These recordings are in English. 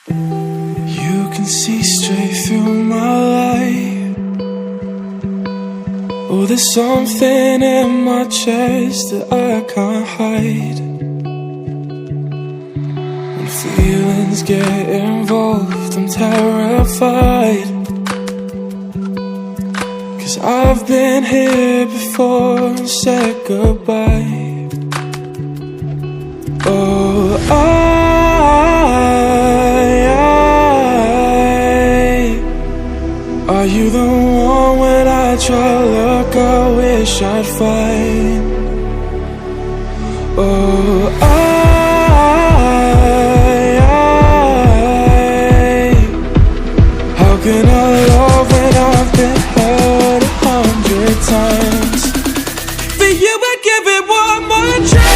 You can see straight through my light. Oh, there's something in my chest that I can't hide. When feelings get involved, I'm terrified. 'Cause I've been here before and said goodbye. Oh, are you the one when I try to look I wish I'd find? Oh, how can I love when I've been hurt 100 times? For you I'd give it one more try.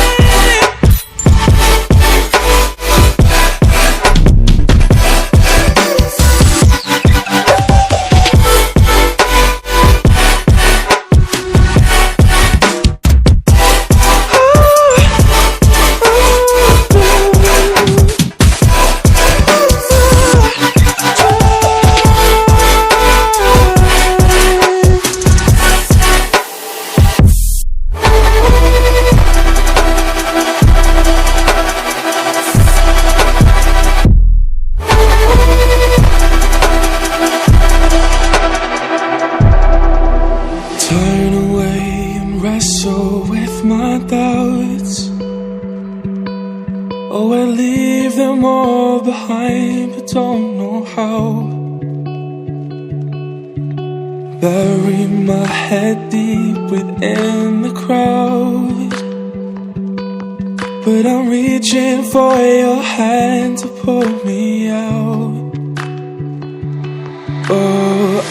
Turn away and wrestle with my doubts. Oh, I leave them all behind, but don't know how. Bury my head deep within the crowd, but I'm reaching for your hand to pull me out. Oh,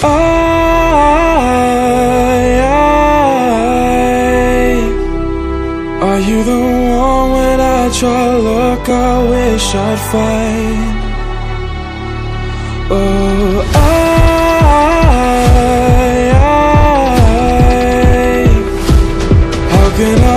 are you the one when I try to look I wish I'd find? Oh, how can I